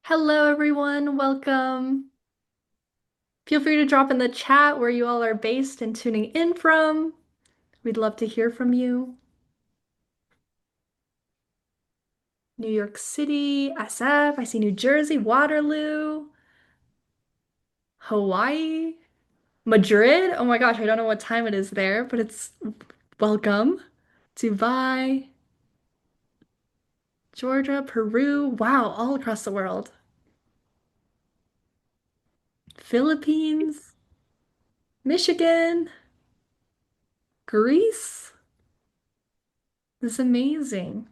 Hello, everyone. Welcome. Feel free to drop in the chat where you all are based and tuning in from. We'd love to hear from you. New York City, SF. I see New Jersey, Waterloo, Hawaii, Madrid. Oh my gosh, I don't know what time it is there, but it's welcome. Dubai, Georgia, Peru. Wow, all across the world. Philippines, Michigan, Greece. This is amazing.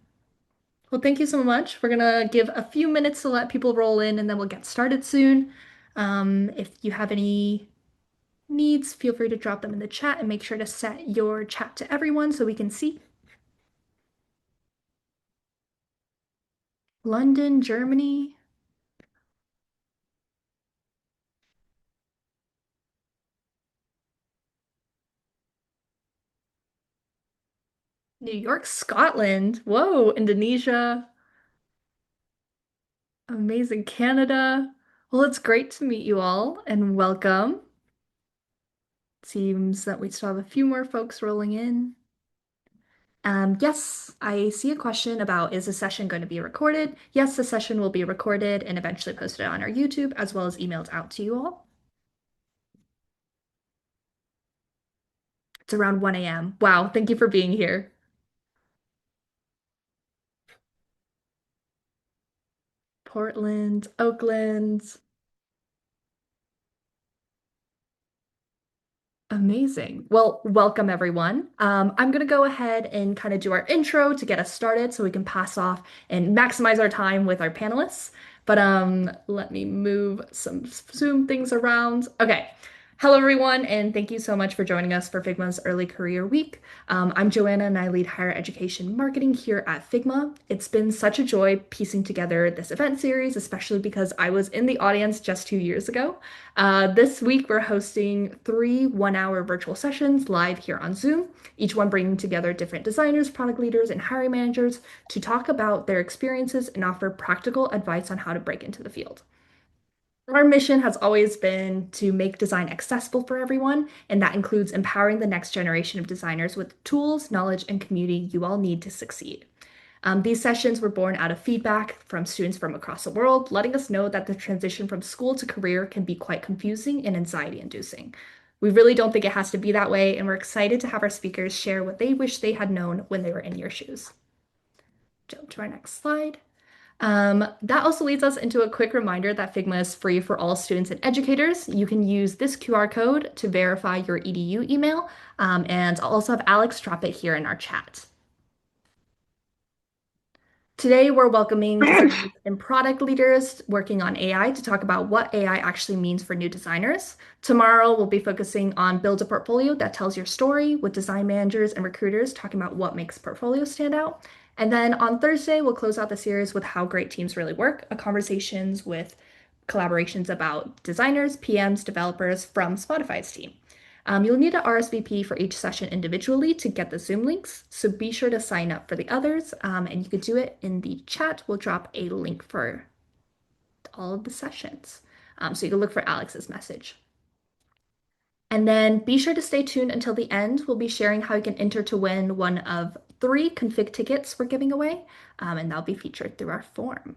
Well, thank you so much. We're gonna give a few minutes to let people roll in and then we'll get started soon. If you have any needs, feel free to drop them in the chat and make sure to set your chat to everyone so we can see. London, Germany, New York, Scotland. Whoa, Indonesia. Amazing, Canada. Well, it's great to meet you all and welcome. Seems that we still have a few more folks rolling in. Yes, I see a question about is the session going to be recorded? Yes, the session will be recorded and eventually posted on our YouTube as well as emailed out to you all. It's around 1 a.m. Wow, thank you for being here. Portland, Oakland. Amazing. Well, welcome everyone. I'm going to go ahead and kind of do our intro to get us started so we can pass off and maximize our time with our panelists. But let me move some Zoom things around. Okay. Hello everyone, and thank you so much for joining us for Figma's Early Career Week. I'm Joanna and I lead higher education marketing here at Figma. It's been such a joy piecing together this event series, especially because I was in the audience just 2 years ago. This week, we're hosting three one-hour virtual sessions live here on Zoom, each one bringing together different designers, product leaders, and hiring managers to talk about their experiences and offer practical advice on how to break into the field. Our mission has always been to make design accessible for everyone, and that includes empowering the next generation of designers with tools, knowledge, and community you all need to succeed. These sessions were born out of feedback from students from across the world, letting us know that the transition from school to career can be quite confusing and anxiety-inducing. We really don't think it has to be that way, and we're excited to have our speakers share what they wish they had known when they were in your shoes. Jump to our next slide. That also leads us into a quick reminder that Figma is free for all students and educators. You can use this QR code to verify your EDU email, and I'll also have Alex drop it here in our chat. Today, we're welcoming designers and product leaders working on AI to talk about what AI actually means for new designers. Tomorrow, we'll be focusing on build a portfolio that tells your story with design managers and recruiters talking about what makes portfolios stand out. And then on Thursday, we'll close out the series with how great teams really work, a conversations with collaborations about designers, PMs, developers from Spotify's team. You'll need to RSVP for each session individually to get the Zoom links, so be sure to sign up for the others, and you could do it in the chat. We'll drop a link for all of the sessions. So you can look for Alex's message. And then be sure to stay tuned until the end. We'll be sharing how you can enter to win one of 3 config tickets we're giving away, and that'll be featured through our form.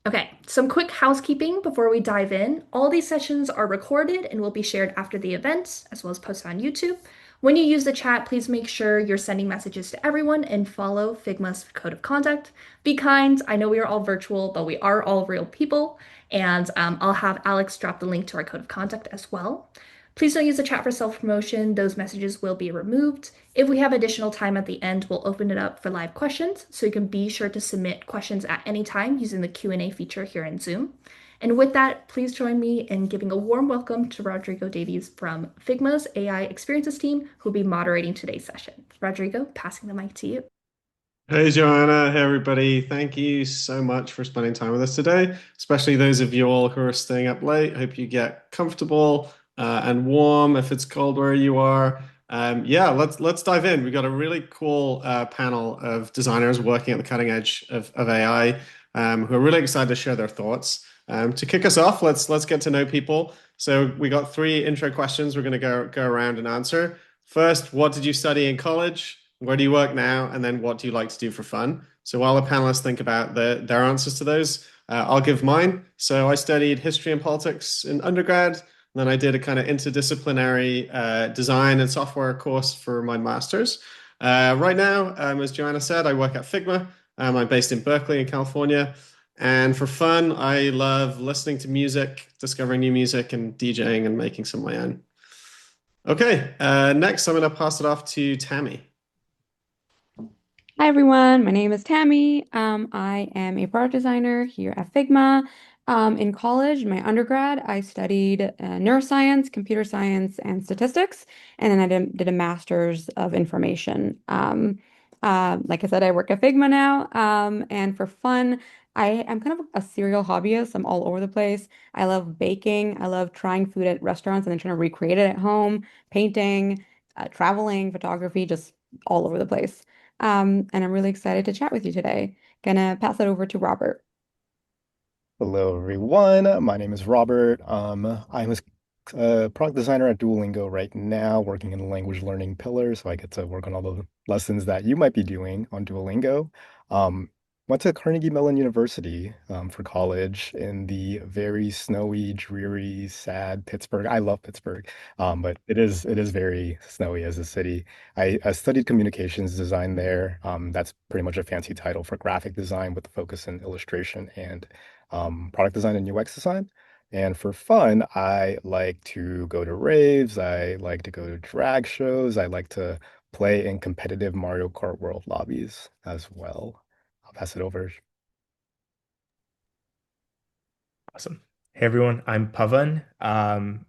Okay, some quick housekeeping before we dive in. All these sessions are recorded and will be shared after the event, as well as posted on YouTube. When you use the chat, please make sure you're sending messages to everyone and follow Figma's code of conduct. Be kind. I know we are all virtual, but we are all real people. And I'll have Alex drop the link to our code of conduct as well. Please don't use the chat for self-promotion. Those messages will be removed. If we have additional time at the end, we'll open it up for live questions, so you can be sure to submit questions at any time using the Q&A feature here in Zoom. And with that, please join me in giving a warm welcome to Rodrigo Davies from Figma's AI Experiences team, who will be moderating today's session. Rodrigo, passing the mic to you. Hey, Joanna. Hey, everybody. Thank you so much for spending time with us today, especially those of you all who are staying up late. Hope you get comfortable and warm if it's cold where you are. Yeah, let's dive in. We've got a really cool panel of designers working at the cutting edge of AI. who are really excited to share their thoughts. To kick us off, let's get to know people. So we got three intro questions we're going to go around and answer. First, what did you study in college? Where do you work now? And then what do you like to do for fun? So while the panelists think about their answers to those, I'll give mine. So I studied history and politics in undergrad. And then I did a kind of interdisciplinary design and software course for my master's. Right now, as Joanna said, I work at Figma. I'm based in Berkeley in California. And for fun, I love listening to music, discovering new music, and DJing and making some of my own. Okay, next I'm going to pass it off to Tammy. Hi everyone, my name is Tammy. I am a product designer here at Figma. In college, my undergrad, I studied neuroscience, computer science, and statistics, and then I did a master's of information. Like I said, I work at Figma now, and for fun, I'm kind of a serial hobbyist. I'm all over the place. I love baking. I love trying food at restaurants and then trying to recreate it at home, painting, traveling, photography, just all over the place. And I'm really excited to chat with you today. Gonna pass it over to Robert. Hello, everyone. My name is Robert. I'm a product designer at Duolingo right now, working in the language learning pillar. So I get to work on all the lessons that you might be doing on Duolingo. Um, Went to Carnegie Mellon University for college in the very snowy, dreary, sad Pittsburgh. I love Pittsburgh, but it is very snowy as a city. I studied communications design there. That's pretty much a fancy title for graphic design with the focus in illustration and product design and UX design. And for fun, I like to go to raves. I like to go to drag shows. I like to play in competitive Mario Kart World lobbies as well. I'll pass it over. Awesome. Hey everyone, I'm Pavan.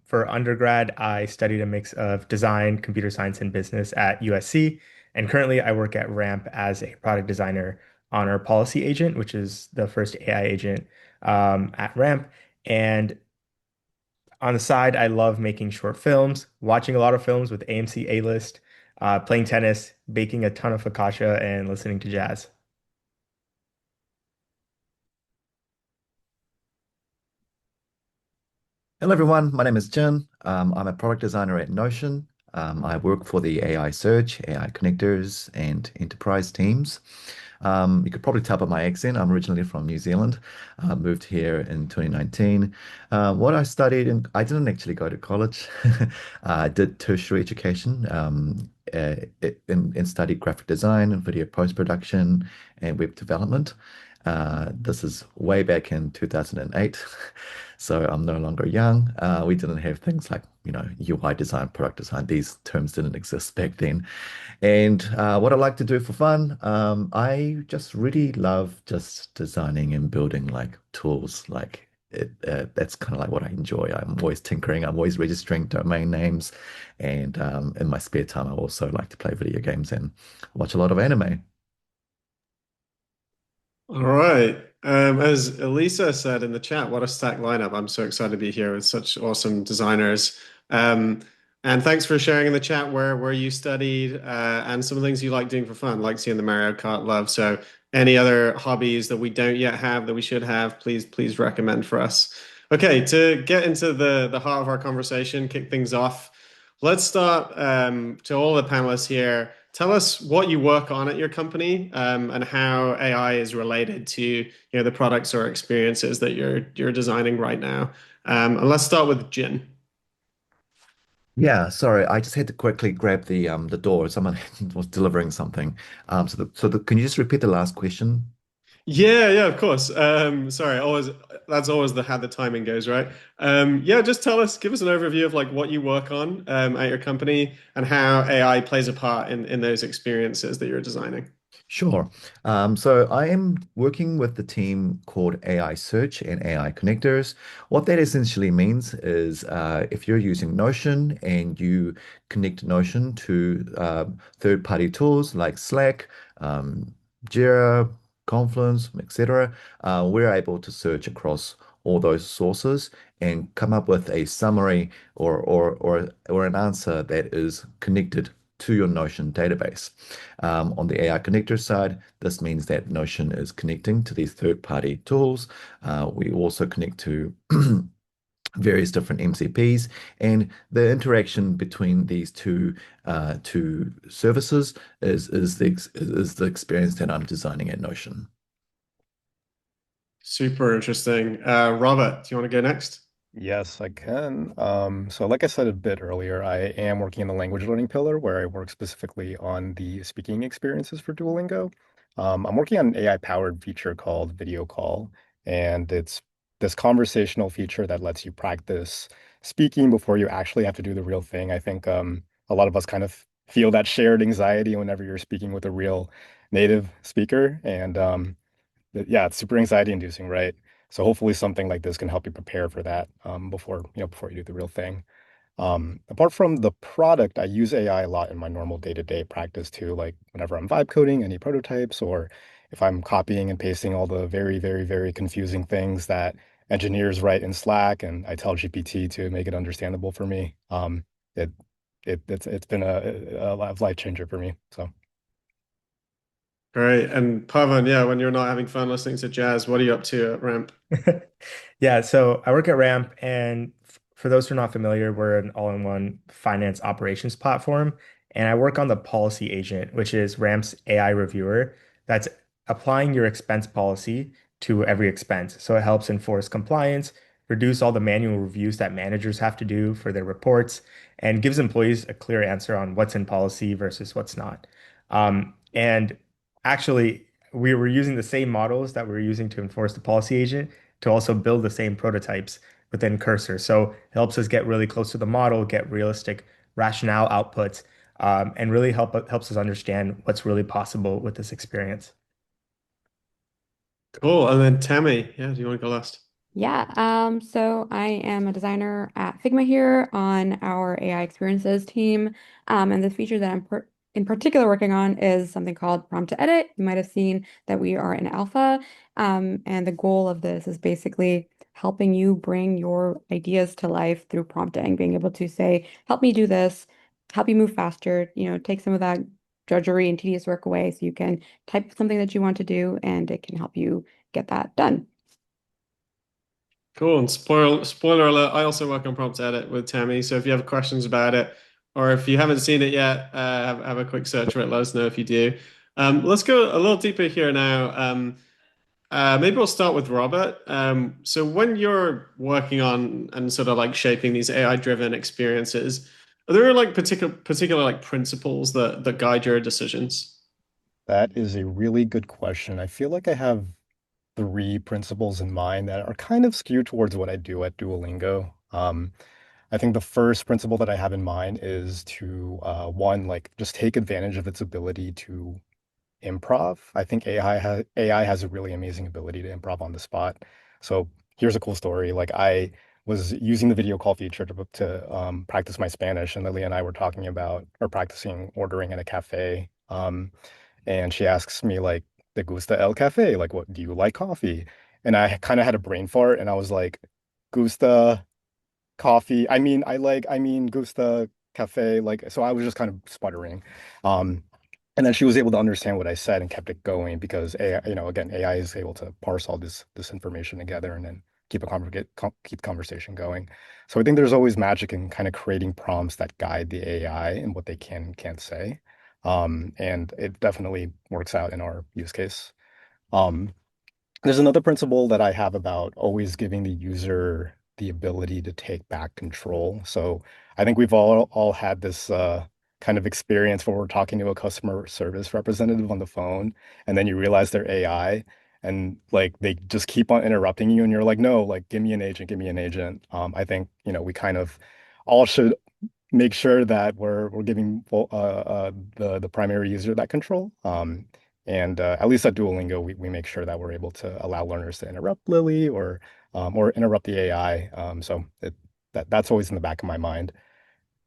For undergrad, I studied a mix of design, computer science, and business at USC. And currently, I work at Ramp as a product designer on our policy agent, which is the first AI agent at Ramp. And on the side, I love making short films, watching a lot of films with AMC A-list, playing tennis, baking a ton of focaccia, and listening to jazz. Hello, everyone. My name is Jin. I'm a product designer at Notion. I work for the AI search, AI connectors, and enterprise teams. You could probably tell by my accent, I'm originally from New Zealand. Moved here in 2019. What I studied, and I didn't actually go to college. I did tertiary education and studied graphic design and video post-production and web development. This is way back in 2008. So I'm no longer young. We didn't have things like, UI design, product design. These terms didn't exist back then. And what I like to do for fun, I just really love just designing and building like tools. That's kind of like what I enjoy. I'm always tinkering. I'm always registering domain names. And in my spare time, I also like to play video games and watch a lot of anime. All right. As Elisa said in the chat, what a stacked lineup. I'm so excited to be here with such awesome designers. Um, and thanks for sharing in the chat where you studied and some of the things you like doing for fun, like seeing the Mario Kart love. So any other hobbies that we don't yet have that we should have, please recommend for us. Okay, to get into the heart of our conversation, kick things off, let's start to all the panelists here. Tell us what you work on at your company, and how AI is related to, the products or experiences that you're designing right now. And let's start with Jin. Yeah, sorry, I just had to quickly grab the door. Someone was delivering something. Can you just repeat the last question? Yeah, of course. Sorry, always that's always how the timing goes, right? Yeah, just give us an overview of like what you work on at your company and how AI plays a part in those experiences that you're designing. Sure. So I am working with the team called AI Search and AI Connectors. What that essentially means is if you're using Notion and you connect Notion to third-party tools like Slack, Jira, Confluence, etc., we're able to search across all those sources and come up with a summary or an answer that is connected to your Notion database. On the AI connector side, this means that Notion is connecting to these third-party tools. We also connect to various different MCPs, and the interaction between these two services is the experience that I'm designing at Notion. Super interesting. Robert, do you want to go next? Yes, I can. So like I said a bit earlier, I am working in the language learning pillar where I work specifically on the speaking experiences for Duolingo. I'm working on an AI-powered feature called Video Call, and it's this conversational feature that lets you practice speaking before you actually have to do the real thing. I think a lot of us kind of feel that shared anxiety whenever you're speaking with a real native speaker, and yeah, it's super anxiety inducing, right? So hopefully something like this can help you prepare for that before you do the real thing. Apart from the product, I use AI a lot in my normal day-to-day practice too, like whenever I'm vibe coding any prototypes or if I'm copying and pasting all the very, very, very confusing things that engineers write in Slack and I tell GPT to make it understandable for me. It it's been a life changer for me. So Great. And Pavan, yeah, when you're not having fun listening to jazz, what are you up to at Ramp? Yeah, so I work at Ramp, and for those who are not familiar, we're an all-in-one finance operations platform. And I work on the policy agent, which is Ramp's AI reviewer that's applying your expense policy to every expense. So it helps enforce compliance, reduce all the manual reviews that managers have to do for their reports, and gives employees a clear answer on what's in policy versus what's not. And actually, we were using the same models that we were using to enforce the policy agent to also build the same prototypes within Cursor. So it helps us get really close to the model, get realistic rationale outputs, and really helps us understand what's really possible with this experience. Cool. And then Tammy, yeah, do you want to go last? Yeah, so I am a designer at Figma here on our AI experiences team. And the feature that I'm in particular working on is something called prompt to edit. You might have seen that we are in alpha. And the goal of this is basically helping you bring your ideas to life through prompting, being able to say, help me do this, help you move faster, take some of that drudgery and tedious work away so you can type something that you want to do and it can help you get that done. Cool. And spoiler alert, I also work on prompt edit with Tammy. So if you have questions about it, or if you haven't seen it yet, have a quick search for it. Let us know if you do. Let's go a little deeper here now. Maybe we'll start with Robert. So when you're working on and sort of like shaping these AI-driven experiences, are there like particular like principles that guide your decisions? that is a really good question. I feel like I have three principles in mind that are kind of skewed towards what I do at Duolingo. I think the first principle that I have in mind is to one, like just take advantage of its ability to improv. I think AI has a really amazing ability to improv on the spot. So here's a cool story. Like I was using the video call feature to practice my Spanish, and Lily and I were talking about or practicing ordering at a cafe. And she asks me like, "¿Te gusta el café? Like, what do you like coffee?" And I kind of had a brain fart, and I was like, "Gusta coffee. I mean gusta cafe." Like, so I was just kind of sputtering. Um, and then she was able to understand what I said and kept it going because AI, again, AI is able to parse all this information together and then keep the conversation going. So I think there's always magic in kind of creating prompts that guide the AI and what they can and can't say. And it definitely works out in our use case. Um, there's another principle that I have about always giving the user the ability to take back control. So I think we've all had this kind of experience where we're talking to a customer service representative on the phone, and then you realize they're AI, and like they just keep on interrupting you, and you're like, no, like give me an agent, give me an agent. I think we kind of all should make sure that we're giving the primary user that control. And at least at Duolingo, we make sure that we're able to allow learners to interrupt Lily or interrupt the AI. That's always in the back of my mind.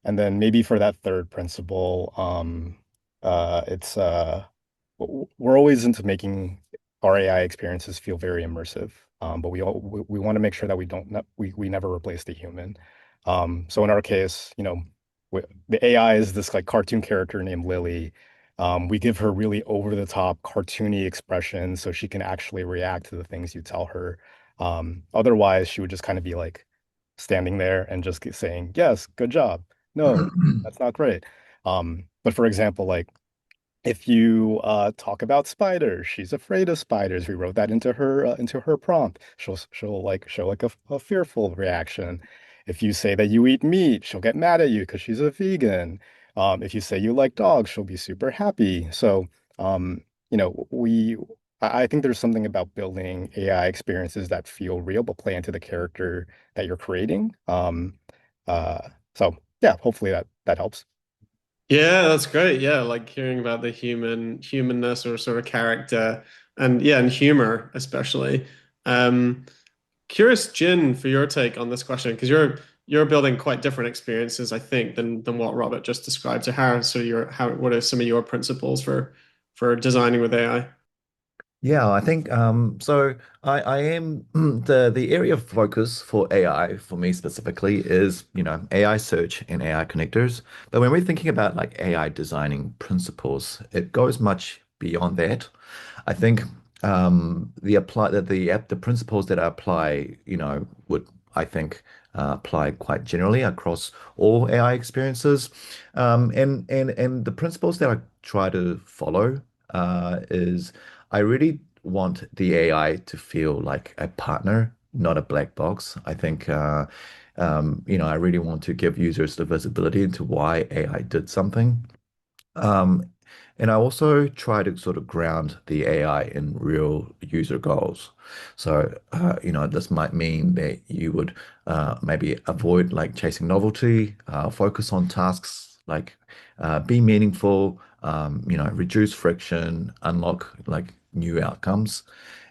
And then maybe for that third principle, it's we're always into making our AI experiences feel very immersive. But we want to make sure that we don't we never replace the human. So in our case, the AI is this like cartoon character named Lily. We give her really over-the-top cartoony expressions so she can actually react to the things you tell her. Otherwise, she would just kind of be like standing there and just keep saying, "Yes, good job. No, that's not great." But for example, like if you talk about spiders, she's afraid of spiders. We wrote that into her prompt. She'll like show like a fearful reaction. If you say that you eat meat, she'll get mad at you because she's a vegan. If you say you like dogs, she'll be super happy. So um, you know, I think there's something about building AI experiences that feel real but play into the character that you're creating. So yeah, hopefully that helps. Yeah, that's great. Yeah, like hearing about the humanness or sort of character and yeah, and humor especially. Um, Curious, Jin, for your take on this question, because you're building quite different experiences, I think, than what Robert just described. So how what are some of your principles for designing with AI? Yeah, I think so I am the area of focus for AI for me specifically is, AI search and AI connectors. But when we're thinking about like AI designing principles, it goes much beyond that. I think the principles that I apply, would I think apply quite generally across all AI experiences. And the principles that I try to follow is I really want the AI to feel like a partner, not a black box. I think I really want to give users the visibility into why AI did something. Um, and I also try to sort of ground the AI in real user goals. So, this might mean that you would maybe avoid like chasing novelty, focus on tasks like be meaningful, reduce friction, unlock like new outcomes.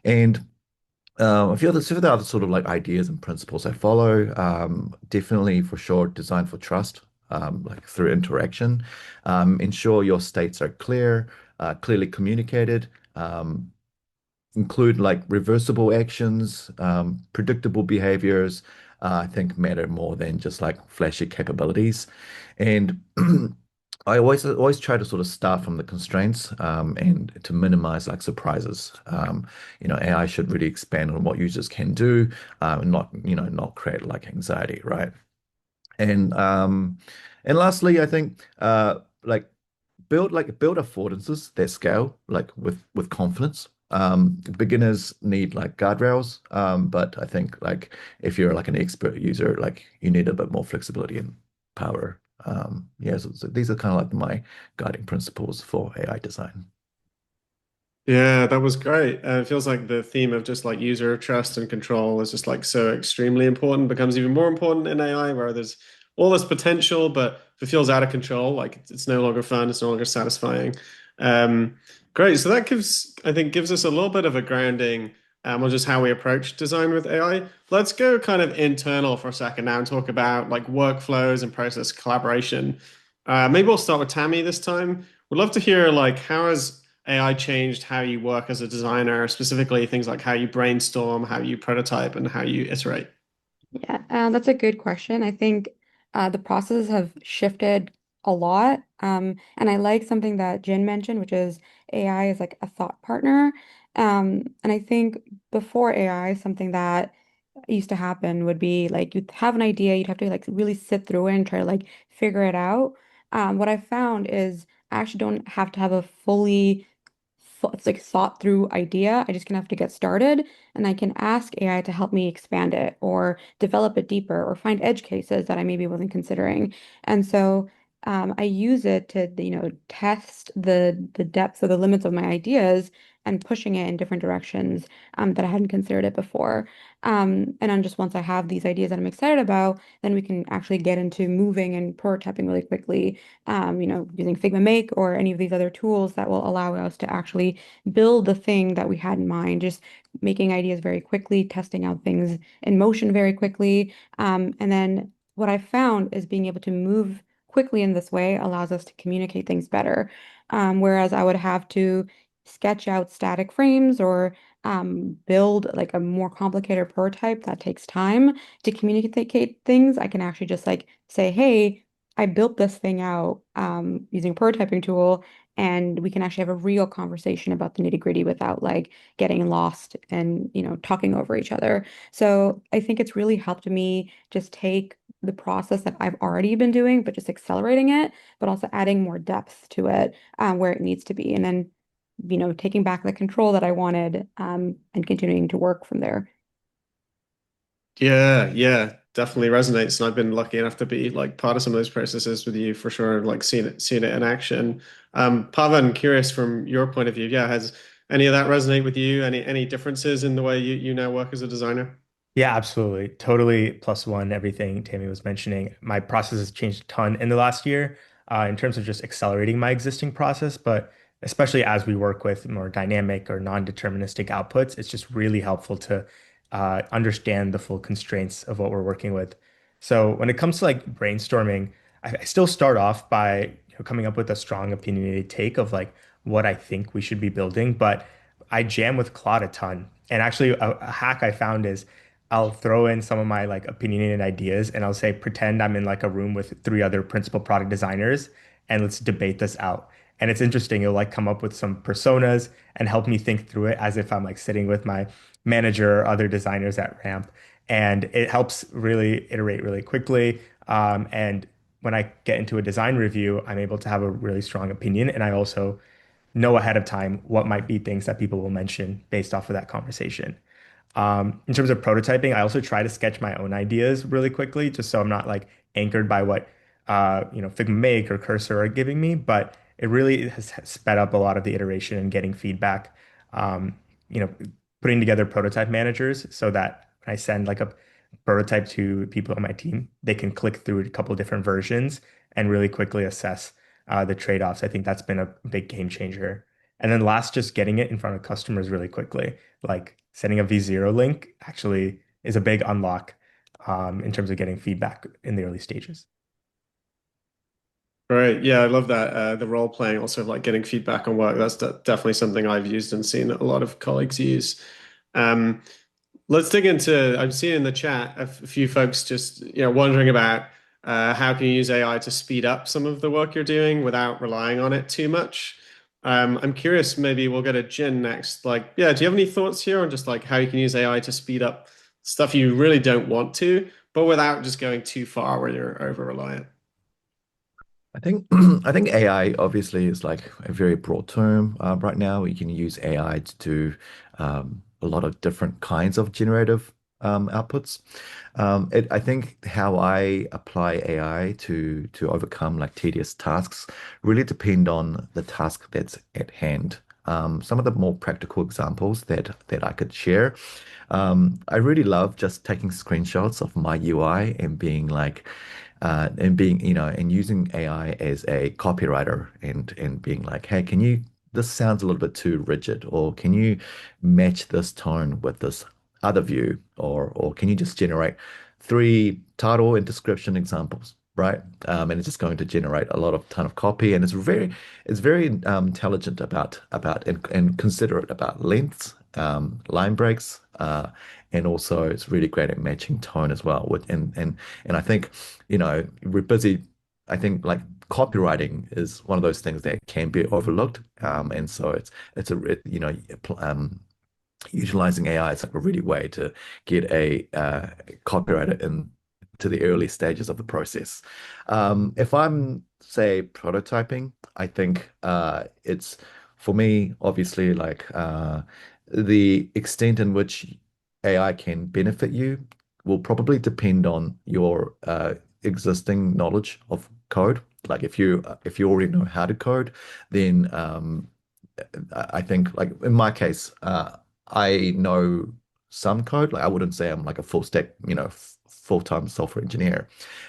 And a few of the other sort of like ideas and principles I follow, definitely for sure, design for trust, like through interaction. Ensure your states are clear, clearly communicated. Include like reversible actions, predictable behaviors. I think matter more than just like flashy capabilities. And I always try to sort of start from the constraints and to minimize like surprises. AI should really expand on what users can do, not create like anxiety, right? And um, and lastly, I think like build affordances that scale like with confidence. Beginners need like guardrails, but I think like if you're like an expert user, like you need a bit more flexibility and power. Yeah, so these are kind of like my guiding principles for AI design. Yeah, that was great. It feels like the theme of just like user trust and control is just like so extremely important, becomes even more important in AI, where there's all this potential, but if it feels out of control, like it's no longer fun, it's no longer satisfying. Um, Great. So that I think, gives us a little bit of a grounding on just how we approach design with AI. Let's go kind of internal for a second now and talk about like workflows and process collaboration. Maybe we'll start with Tammy this time. We'd love to hear like how has AI changed how you work as a designer, specifically things like how you brainstorm, how you prototype, and how you iterate. Yeah, that's a good question. I think the processes have shifted a lot. And I like something that Jin mentioned, which is AI is like a thought partner. And I think before AI, something that used to happen would be like you'd have an idea, you'd have to like really sit through it and try to like figure it out. What I found is I actually don't have to have a fully it's like thought through idea. I just gonna have to get started and I can ask AI to help me expand it or develop it deeper or find edge cases that I maybe wasn't considering. And so I use it to, test the depth or the limits of my ideas and pushing it in different directions that I hadn't considered it before. And then just once I have these ideas that I'm excited about, then we can actually get into moving and prototyping really quickly, using Figma Make or any of these other tools that will allow us to actually build the thing that we had in mind, just making ideas very quickly, testing out things in motion very quickly. And then what I found is being able to move quickly in this way allows us to communicate things better. Whereas I would have to sketch out static frames or build like a more complicated prototype that takes time to communicate things. I can actually just like say, hey, I built this thing out using a prototyping tool, and we can actually have a real conversation about the nitty-gritty without like getting lost and, talking over each other. So I think it's really helped me just take the process that I've already been doing, but just accelerating it, but also adding more depth to it where it needs to be. And then, taking back the control that I wanted and continuing to work from there. Yeah, yeah, definitely resonates. And I've been lucky enough to be like part of some of those processes with you for sure, like seeing it in action. Pavan, curious from your point of view, yeah, has any of that resonate with you? Any differences in the way you now work as a designer? Yeah, absolutely. Totally plus one, everything Tammy was mentioning. My process has changed a ton in the last year in terms of just accelerating my existing process, but especially as we work with more dynamic or non-deterministic outputs, it's just really helpful to understand the full constraints of what we're working with. So when it comes to like brainstorming, I still start off by coming up with a strong opinionated take of like what I think we should be building, but I jam with Claude a ton. And actually, a hack I found is I'll throw in some of my like opinionated ideas and I'll say, pretend I'm in like a room with three other principal product designers and let's debate this out. And it's interesting. It'll like come up with some personas and help me think through it as if I'm like sitting with my manager or other designers at Ramp. And it helps really iterate really quickly. And when I get into a design review, I'm able to have a really strong opinion. And I also know ahead of time what might be things that people will mention based off of that conversation. In terms of prototyping, I also try to sketch my own ideas really quickly, just so I'm not like anchored by what Figma Make or Cursor are giving me. But it really has sped up a lot of the iteration and getting feedback. Um, you know, putting together prototype managers so that when I send like a prototype to people on my team, they can click through a couple different versions and really quickly assess the trade-offs. I think that's been a big game changer. And then last, just getting it in front of customers really quickly. Like sending a V0 link actually is a big unlock in terms of getting feedback in the early stages. Right. Yeah, I love that. The role playing, also like getting feedback on work. That's definitely something I've used and seen a lot of colleagues use. Um, let's dig into, I'm seeing in the chat a few folks just, wondering about how can you use AI to speed up some of the work you're doing without relying on it too much. I'm curious, maybe we'll go to Jin next. Like, yeah, do you have any thoughts here on just like how you can use AI to speed up stuff you really don't want to, but without just going too far where you're over reliant? I think I think AI obviously is like a very broad term right now. You can use AI to do a lot of different kinds of generative outputs. I think how I apply AI to overcome like tedious tasks really depend on the task that's at hand. Some of the more practical examples that I could share. I really love just taking screenshots of my UI and being like, and being, and using AI as a copywriter and being like, hey, this sounds a little bit too rigid, or can you match this tone with this other view, or can you just generate three title and description examples, right? And it's just going to generate a lot of ton of copy, and it's very intelligent about and considerate about lengths, line breaks, and also it's really great at matching tone as well. And I think, we're busy. I think like copywriting is one of those things that can be overlooked. And so it's a utilizing AI is like a really way to get a copywriter in to the early stages of the process. If I'm, say, prototyping, I think it's for me, obviously, like the extent in which AI can benefit you will probably depend on your existing knowledge of code. Like if you already know how to code, then I think like in my case, I know some code. Like I wouldn't say I'm like a full stack, full-time software engineer,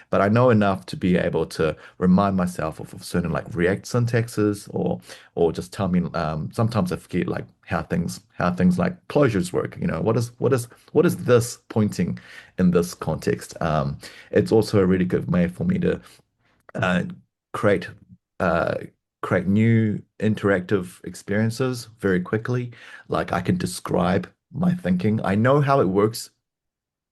but I know enough to be able to remind myself of certain like React syntaxes or just tell me. Sometimes I forget like how things like closures work. What is this pointing in this context? It's also a really good way for me to uh, create uh, create new interactive experiences very quickly. Like I can describe my thinking. I know how it works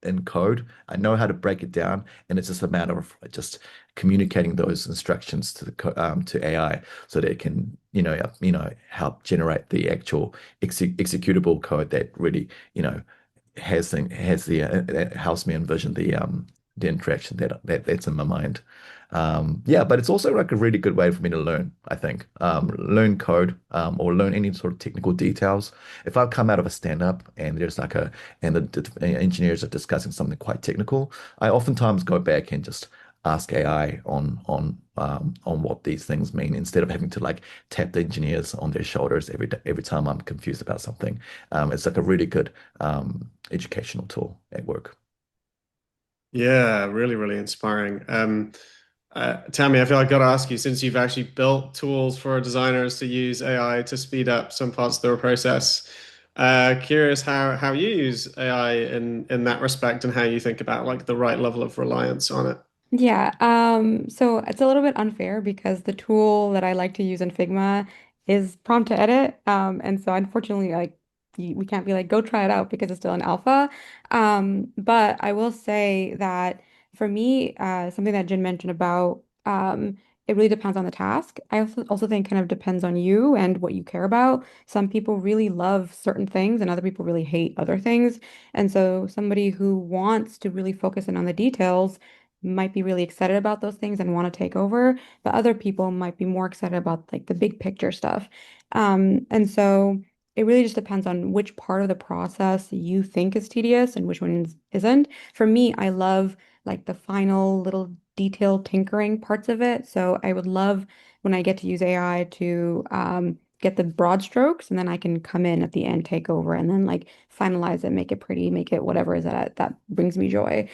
in code. I know how to break it down, and it's just a matter of just communicating those instructions to to AI so that it can, help generate the actual executable code that really, that helps me envision the interaction that's in my mind. Yeah, but it's also like a really good way for me to learn, I think. Learn code, or learn any sort of technical details. If I come out of a stand-up and the engineers are discussing something quite technical, I oftentimes go back and just ask AI on what these things mean instead of having to like tap the engineers on their shoulders every time I'm confused about something. It's like a really good educational tool at work. Yeah, really, really inspiring. Tammy, I feel like I've got to ask you, since you've actually built tools for designers to use AI to speed up some parts of their process, curious how you use AI in that respect and how you think about like the right level of reliance on it. Yeah, so it's a little bit unfair because the tool that I like to use in Figma is prompt to edit. And so unfortunately, like we can't be like, go try it out because it's still an alpha. But I will say that for me, something that Jin mentioned about it really depends on the task. I also think kind of depends on you and what you care about. Some people really love certain things and other people really hate other things. And so somebody who wants to really focus in on the details might be really excited about those things and want to take over, but other people might be more excited about like the big picture stuff. And so it really just depends on which part of the process you think is tedious and which one isn't. For me, I love like the final little detail tinkering parts of it. So I would love when I get to use AI to get the broad strokes, and then I can come in at the end, take over, and then like finalize it, make it pretty, make it whatever is that brings me joy.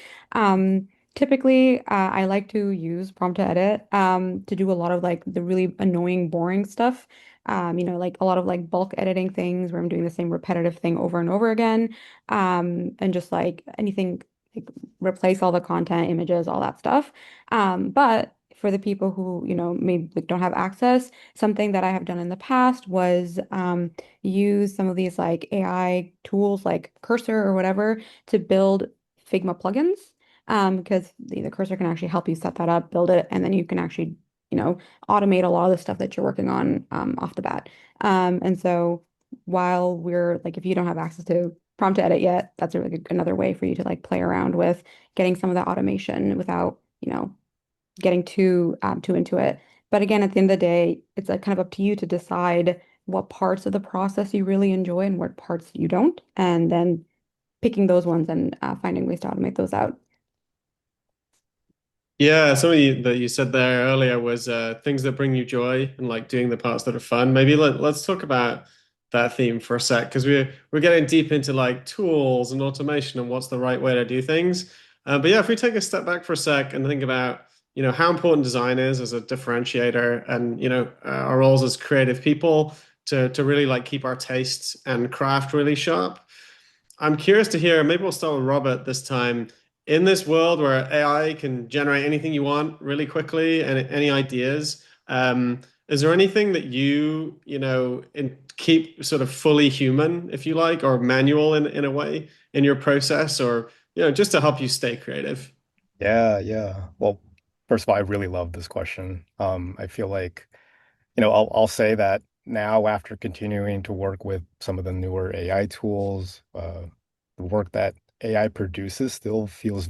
Typically, I like to use prompt to edit to do a lot of like the really annoying, boring stuff. Like a lot of like bulk editing things where I'm doing the same repetitive thing over and over again. And just like anything, like replace all the content, images, all that stuff. But for the people who, maybe like, don't have access, something that I have done in the past was use some of these like AI tools like Cursor or whatever to build Figma plugins because the cursor can actually help you set that up, build it, and then you can actually, automate a lot of the stuff that you're working on off the bat. And so while we're like, if you don't have access to prompt to edit yet, that's a really another way for you to like play around with getting some of that automation without, getting too into it. But again, at the end of the day, it's like kind of up to you to decide what parts of the process you really enjoy and what parts you don't, and then picking those ones and finding ways to automate those out. Yeah, something that you said there earlier was things that bring you joy and like doing the parts that are fun. Maybe let's talk about that theme for a sec because we're getting deep into like tools and automation and what's the right way to do things. But yeah, if we take a step back for a sec and think about how important design is as a differentiator and our roles as creative people to really like keep our tastes and craft really sharp. I'm curious to hear, maybe we'll start with Robert this time. In this world where AI can generate anything you want really quickly and any ideas, is there anything that keep sort of fully human, if you like, or manual in a way in your process, or just to help you stay creative? Yeah, yeah. Well, first of all, I really love this question. I feel like, I'll say that now after continuing to work with some of the newer AI tools, the work that AI produces it still feels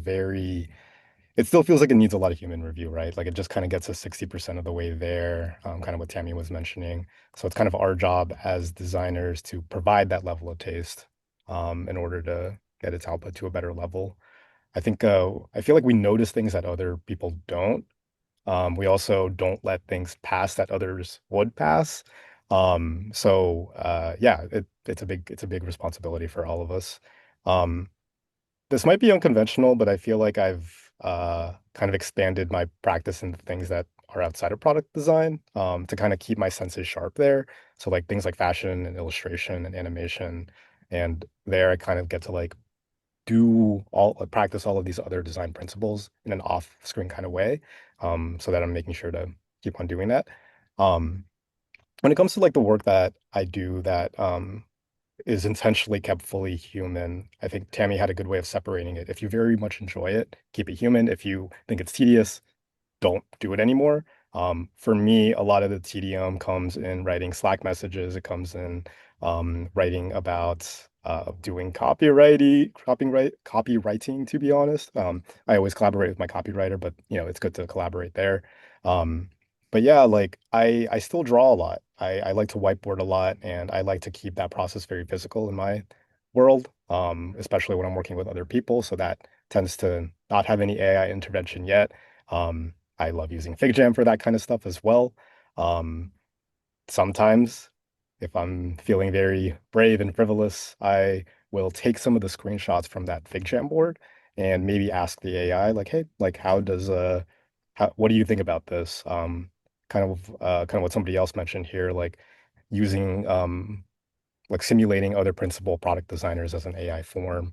like it needs a lot of human review, right? Like it just kind of gets us 60% of the way there, kind of what Tammy was mentioning. So it's kind of our job as designers to provide that level of taste, in order to get its output to a better level. I feel like we notice things that other people don't. We also don't let things pass that others would pass. Yeah, it's a big responsibility for all of us. Um, this might be unconventional, but I feel like I've kind of expanded my practice into things that are outside of product design, to kind of keep my senses sharp there. So like things like fashion and illustration and animation, and there I kind of get to like practice all of these other design principles in an off-screen kind of way, so that I'm making sure to keep on doing that. Um, when it comes to like the work that I do that is intentionally kept fully human. I think Tammy had a good way of separating it. If you very much enjoy it, keep it human. If you think it's tedious, don't do it anymore. For me, a lot of the TDM comes in writing Slack messages. It comes in writing about doing copywriting, to be honest. I always collaborate with my copywriter, but it's good to collaborate there. Um, but yeah, like I still draw a lot. I like to whiteboard a lot, and I like to keep that process very physical in my world, especially when I'm working with other people. So that tends to not have any AI intervention yet. I love using FigJam for that kind of stuff as well. Um, Sometimes, if I'm feeling very brave and frivolous, I will take some of the screenshots from that FigJam board and maybe ask the AI, like, hey, like, what do you think about this? Kind of what somebody else mentioned here, like using, like simulating other principal product designers as an AI form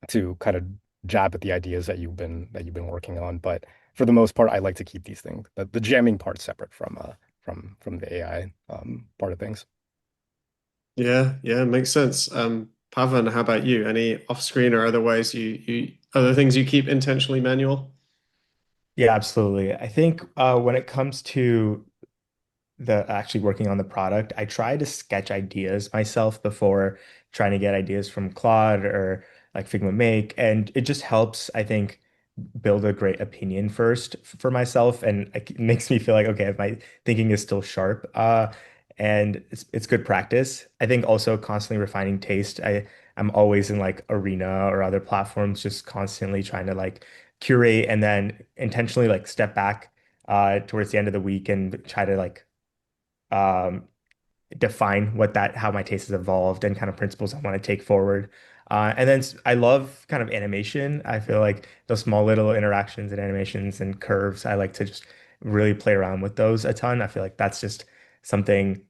to kind of jab at the ideas that you've been working on. But for the most part, I like to keep these things, the jamming part separate from the AI part of things. Yeah, yeah, makes sense. Pavan, how about you? Any off-screen or other ways you other things you keep intentionally manual? Yeah, absolutely. I think when it comes to the actually working on the product, I try to sketch ideas myself before trying to get ideas from Claude or like Figma Make. And it just helps, I think, build a great opinion first for myself. And it makes me feel like, okay, my thinking is still sharp. And it's good practice. I think also constantly refining taste. I'm always in like Arena or other platforms, just constantly trying to like curate and then intentionally like step back towards the end of the week and try to like um, define how my taste has evolved and kind of principles I want to take forward. And then I love kind of animation. I feel like those small little interactions and animations and curves, I like to just really play around with those a ton. I feel like that's just something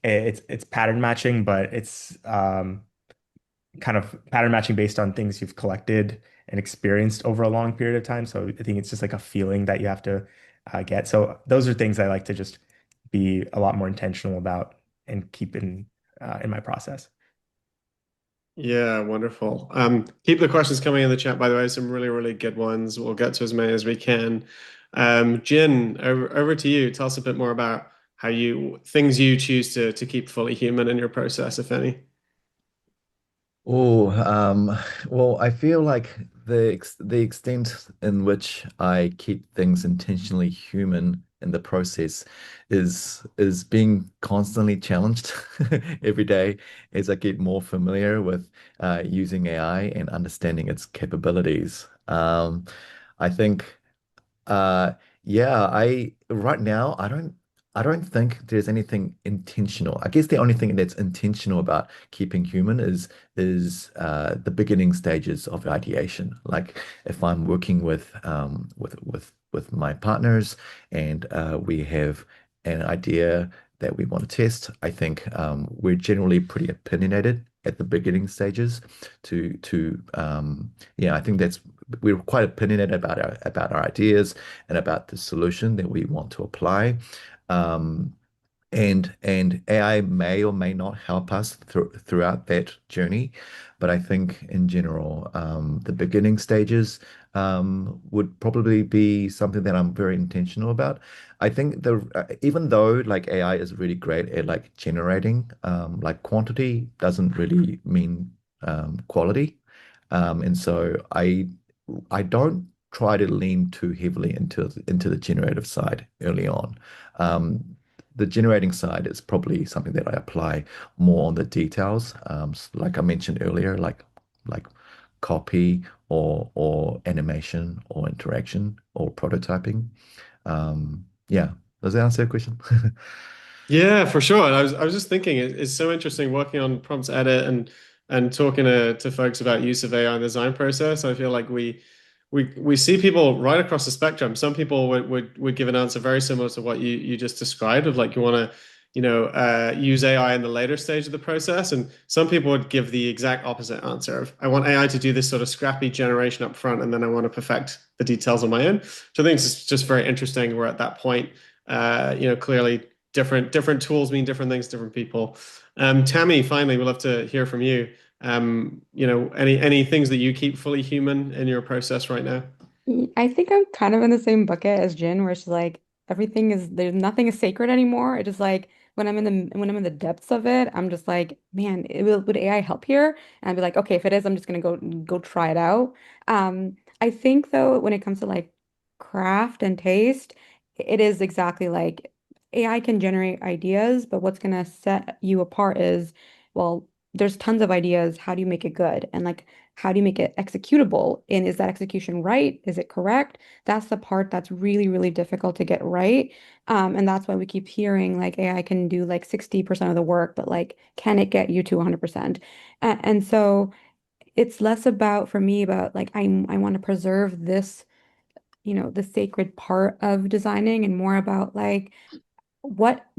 it's pattern matching, but it's kind of pattern matching based on things you've collected and experienced over a long period of time. So I think it's just like a feeling that you have to get. So those are things I like to just be a lot more intentional about and keep in my process. Yeah, wonderful. Keep the questions coming in the chat, by the way. Some really, really good ones. We'll get to as many as we can. Jin, over to you. Tell us a bit more about how things you choose to keep fully human in your process, if any. Oh, well, I feel like the extent in which I keep things intentionally human in the process is being constantly challenged every day as I get more familiar with using AI and understanding its capabilities. I think uh yeah, I right now I don't think there's anything intentional. I guess the only thing that's intentional about keeping human is the beginning stages of ideation. Like if I'm working with my partners and we have an idea that we want to test, I think we're generally pretty opinionated at the beginning stages yeah, I think that's we're quite opinionated about our ideas and about the solution that we want to apply. Um, and AI may or may not help us throughout that journey, but I think in general, the beginning stages would probably be something that I'm very intentional about. I think even though like AI is really great at like generating, like quantity doesn't really mean quality, and so I don't try to lean too heavily into the generative side early on. The generating side is probably something that I apply more on the details, like I mentioned earlier, like copy or animation or interaction or prototyping. Yeah, does that answer your question? Yeah, for sure. And I was just thinking it's so interesting working on prompt edit and talking to folks about use of AI in the design process. I feel like we see people right across the spectrum. Some people would give an answer very similar to what you just described of like you want to, use AI in the later stage of the process. And some people would give the exact opposite answer of I want AI to do this sort of scrappy generation up front, and then I want to perfect the details on my own. So I think it's just very interesting. We're at that point, clearly different tools mean different things to different people. Tammy, finally, we'd love to hear from you. Any things that you keep fully human in your process right now? I think I'm kind of in the same bucket as Jin, where she's like there's nothing is sacred anymore. It just like when I'm in the depths of it, I'm just like, man, would AI help here? And I'd be like, okay, if it is, I'm just gonna go try it out. I think though, when it comes to like craft and taste, it is exactly like AI can generate ideas, but what's gonna set you apart is, well, there's tons of ideas. How do you make it good? And like how do you make it executable? And is that execution right? Is it correct? That's the part that's really, really difficult to get right. And that's why we keep hearing like AI can do like 60% of the work, but like, can it get you to 100%? And so it's less about, for me, about like, I want to preserve this, the sacred part of designing and more about like,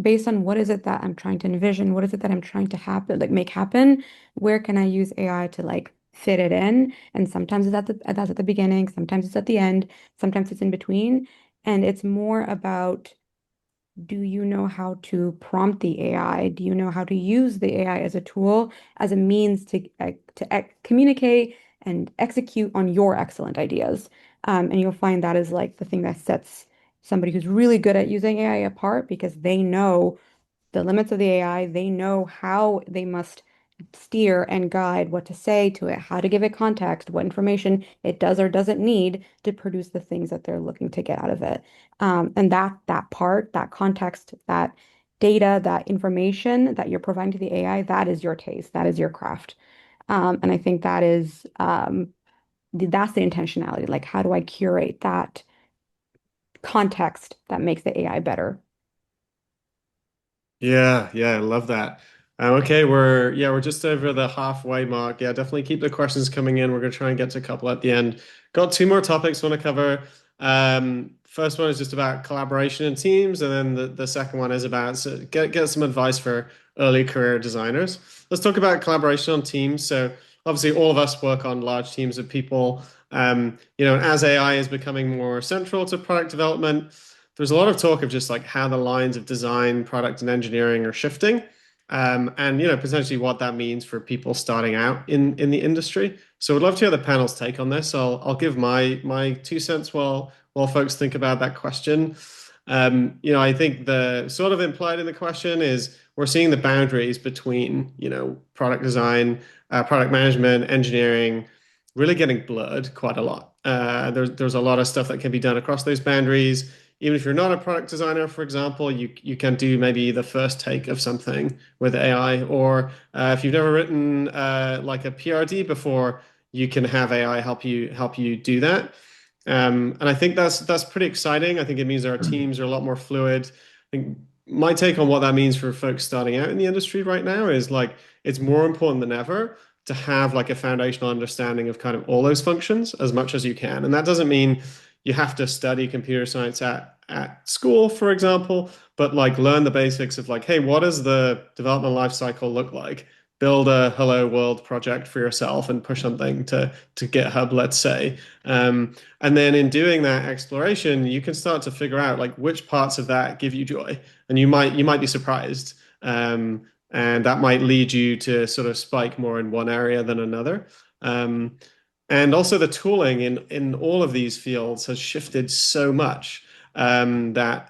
based on what is it that I'm trying to envision? What is it that I'm trying to make happen? Where can I use AI to like fit it in? And sometimes that's at the beginning, sometimes it's at the end, sometimes it's in between. And it's more about, do you know how to prompt the AI? Do you know how to use the AI as a tool, as a means to communicate and execute on your excellent ideas? And you'll find that is like the thing that sets somebody who's really good at using AI apart, because they know the limits of the AI. They know how they must steer and guide what to say to it, how to give it context, what information it does or doesn't need to produce the things that they're looking to get out of it. And that part, that context, that data, that information that you're providing to the AI, that is your taste, that is your craft. And I think that's the intentionality. Like, how do I curate that context that makes the AI better? Yeah, yeah, I love that. Okay, we're just over the halfway mark. Yeah, definitely keep the questions coming in. We're gonna try and get to a couple at the end. Got two more topics I want to cover. First one is just about collaboration in teams, and then the second one is about get some advice for early career designers. Let's talk about collaboration on teams. So obviously, all of us work on large teams of people. As AI is becoming more central to product development, there's a lot of talk of just like how the lines of design, product, and engineering are shifting, and potentially what that means for people starting out in the industry. So I'd love to hear the panel's take on this. I'll give my 2 cents while folks think about that question. I think the sort of implied in the question is we're seeing the boundaries between product design, product management, engineering, really getting blurred quite a lot. There's a lot of stuff that can be done across those boundaries. Even if you're not a product designer, for example, you can do maybe the first take of something with AI, or if you've never written like a PRD before, you can have AI help you do that. And I think that's pretty exciting. I think it means our teams are a lot more fluid. I think my take on what that means for folks starting out in the industry right now is like it's more important than ever to have like a foundational understanding of kind of all those functions as much as you can. And that doesn't mean you have to study computer science at school, for example, but like learn the basics of like, hey, what does the development life cycle look like? Build a hello world project for yourself and push something to GitHub, let's say. And then in doing that exploration, you can start to figure out like which parts of that give you joy, and you might be surprised. And that might lead you to sort of spike more in one area than another. Um, and also the tooling in all of these fields has shifted so much that's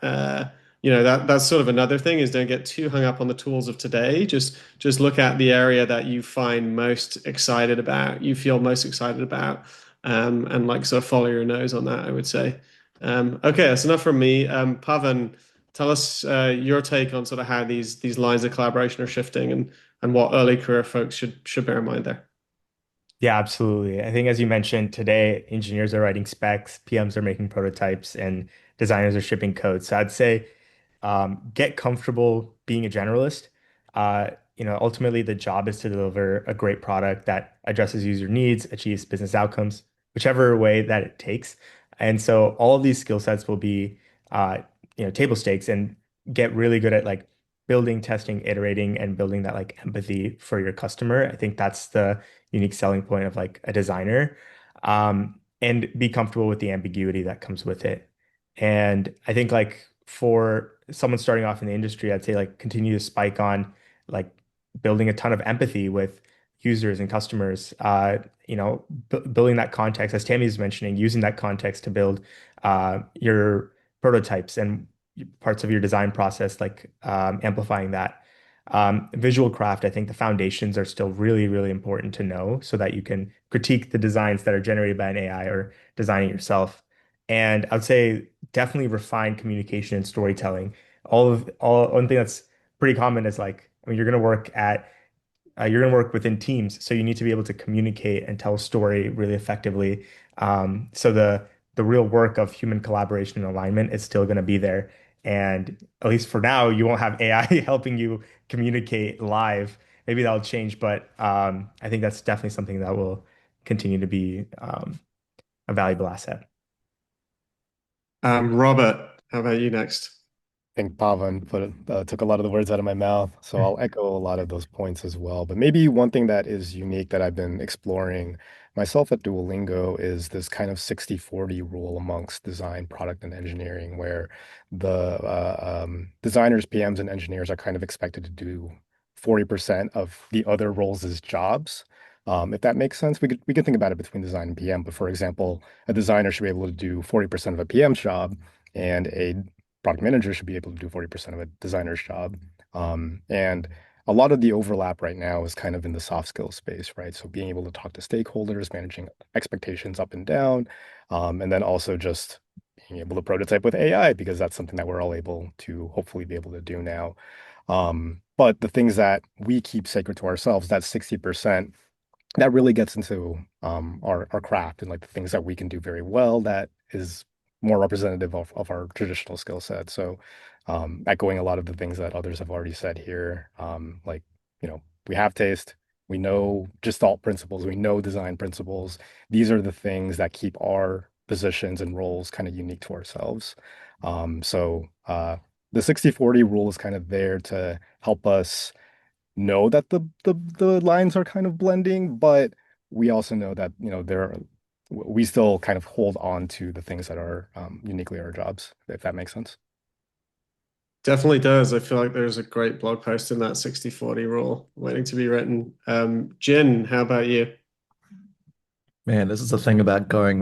sort of another thing is don't get too hung up on the tools of today. Just look at the area that you find most excited about, you feel most excited about, and like sort of follow your nose on that, I would say. Okay, that's enough from me. Pavan, tell us your take on sort of how these lines of collaboration are shifting and what early career folks should bear in mind there. Yeah, absolutely. I think as you mentioned today, engineers are writing specs, PMs are making prototypes, and designers are shipping code. So I'd say get comfortable being a generalist. Ultimately the job is to deliver a great product that addresses user needs, achieves business outcomes, whichever way that it takes. And so all of these skill sets will be table stakes, and get really good at like building, testing, iterating, and building that like empathy for your customer. I think that's the unique selling point of like a designer. And be comfortable with the ambiguity that comes with it. And I think like for someone starting off in the industry, I'd say like continue to spike on like building a ton of empathy with users and customers. Building that context, as Tammy was mentioning, using that context to build your prototypes and parts of your design process, like amplifying that. Visual craft, I think the foundations are still really, really important to know so that you can critique the designs that are generated by an AI or design it yourself. And I would say definitely refine communication and storytelling. One thing that's pretty common is like, I mean, you're going to work within teams, so you need to be able to communicate and tell a story really effectively. So the real work of human collaboration and alignment is still going to be there. And at least for now, you won't have AI helping you communicate live. Maybe that'll change, but I think that's definitely something that will continue to be a valuable asset. Robert, how about you next? I think Pavan took a lot of the words out of my mouth, so I'll echo a lot of those points as well. But maybe one thing that is unique that I've been exploring myself at Duolingo is this kind of 60/40 rule amongst design, product, and engineering, where the designers, PMs, and engineers are kind of expected to do 40% of the other roles' jobs. If that makes sense, we could think about it between design and PM. But for example, a designer should be able to do 40% of a PM's job, and a product manager should be able to do 40% of a designer's job. And a lot of the overlap right now is kind of in the soft skill space, right? So being able to talk to stakeholders, managing expectations up and down, and then also just being able to prototype with AI, because that's something that we're all able to hopefully be able to do now. But the things that we keep sacred to ourselves, that 60%, that really gets into our craft and like the things that we can do very well that is more representative of our traditional skill set. So echoing a lot of the things that others have already said here, like, we have taste, we know Gestalt principles, we know design principles. These are the things that keep our positions and roles kind of unique to ourselves. So the 60/40 rule is kind of there to help us know that the lines are kind of blending, but we also know that, we still kind of hold on to the things that are uniquely our jobs, if that makes sense. Definitely does. I feel like there's a great blog post in that 60/40 rule waiting to be written. Jin, how about you? Man, this is the thing about going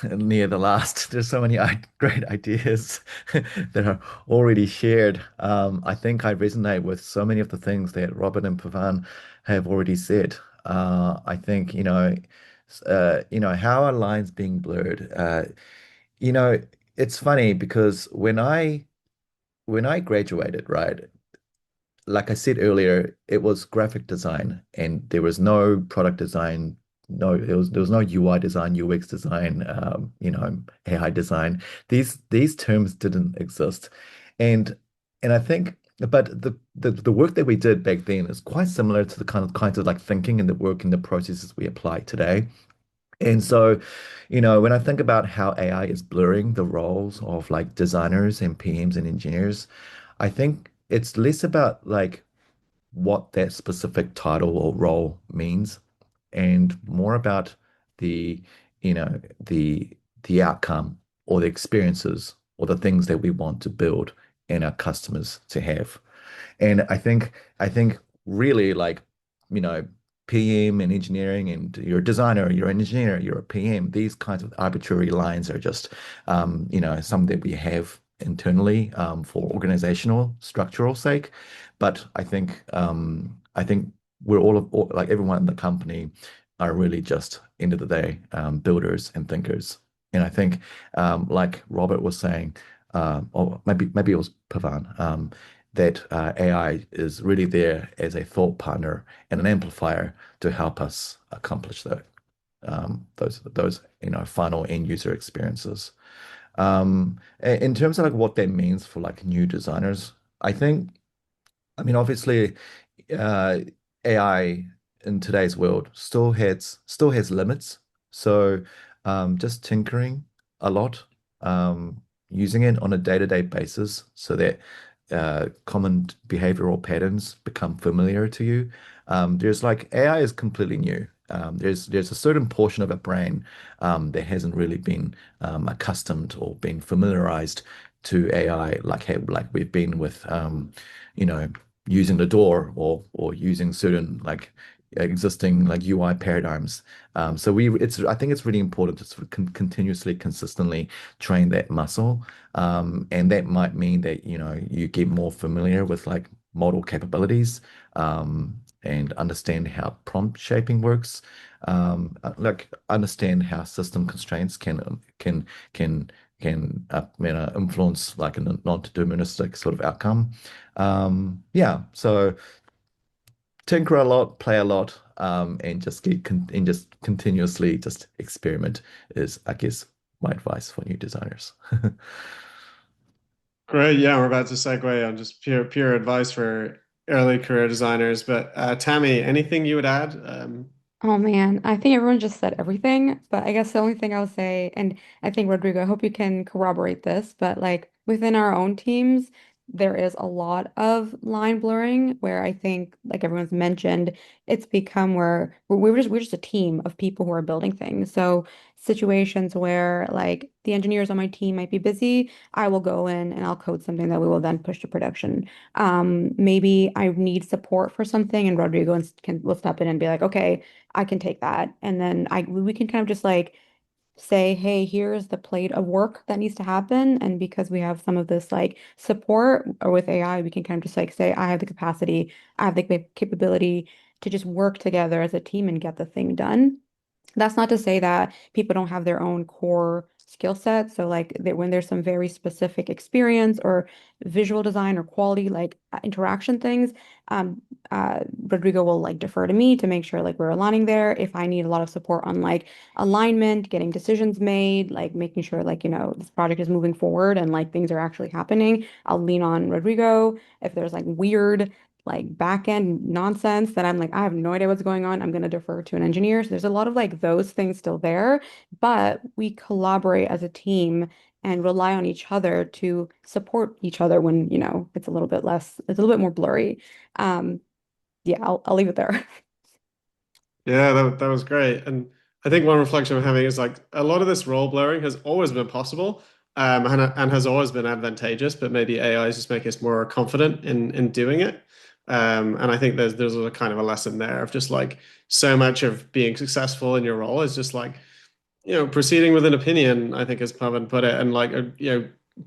near the last. There's so many great ideas that are already shared. I think I resonate with so many of the things that Robert and Pavan have already said. I think, how are lines being blurred? You know, it's funny because when I graduated, right, like I said earlier, it was graphic design and there was no product design. No, there was no UI design, UX design, AI design. These terms didn't exist. And I think, but the work that we did back then is quite similar to the kinds of like thinking and the work and the processes we apply today. And so, when I think about how AI is blurring the roles of like designers and PMs and engineers, I think it's less about like what that specific title or role means and more about the, the outcome or the experiences or the things that we want to build and our customers to have. And I think really like, you know, PM and engineering and you're a designer, you're an engineer, you're a PM, these kinds of arbitrary lines are just something that we have internally for organizational structural sake. But I think we're like everyone in the company are really just end of the day builders and thinkers. And I think like Robert was saying, or maybe it was Pavan, that AI is really there as a thought partner and an amplifier to help us accomplish those final end user experiences. In terms of like what that means for like new designers, I mean, obviously, uh, AI in today's world still has limits. So, just tinkering a lot, using it on a day-to-day basis, so that common behavioral patterns become familiar to you. There's like AI is completely new. There's a certain portion of a brain that hasn't really been accustomed or been familiarized to AI, like hey, like we've been with you know, using the door or using certain like existing like UI paradigms. So it's I think it's really important to sort of continuously, consistently train that muscle. And that might mean that, you know, you get more familiar with like model capabilities, and understand how prompt shaping works. Like understand how system constraints can you know, influence like a non-deterministic sort of outcome. Yeah, so tinker a lot, play a lot, and just and just continuously just experiment is, I guess, my advice for new designers. Great. Yeah, we're about to segue on just pure advice for early career designers. But Tammy, anything you would add? Oh man, I think everyone just said everything, but I guess the only thing I'll say, and I think Rodrigo, I hope you can corroborate this, but like within our own teams, there is a lot of line blurring where I think, like everyone's mentioned, it's become where we're just a team of people who are building things. So situations where like the engineers on my team might be busy, I will go in and I'll code something that we will then push to production. Maybe I need support for something, and Rodrigo can will step in and be like, okay. I can take that. And then we can kind of just like say, hey, here's the plate of work that needs to happen. And because we have some of this like support or with AI, we can kind of just like say, I have the capacity, I have the capability to just work together as a team and get the thing done. That's not to say that people don't have their own core skill set. So like when there's some very specific experience or visual design or quality like interaction things, um, Rodrigo will like defer to me to make sure like we're aligning there. If I need a lot of support on like alignment, getting decisions made, like making sure like, you know, this project is moving forward and like things are actually happening, I'll lean on Rodrigo. If there's like weird like back end nonsense that I'm like, I have no idea what's going on, I'm going to defer to an engineer. So there's a lot of like those things still there, but we collaborate as a team and rely on each other to support each other when, you know, it's a little bit less, it's a little bit more blurry. Um, yeah, I'll leave it there. Yeah, that was great. And I think one reflection I'm having is like a lot of this role blurring has always been possible, and has always been advantageous, but maybe AI is just making us more confident in doing it. And I think there's a kind of a lesson there of just like so much of being successful in your role is just like, proceeding with an opinion, I think as Pavan put it, and like,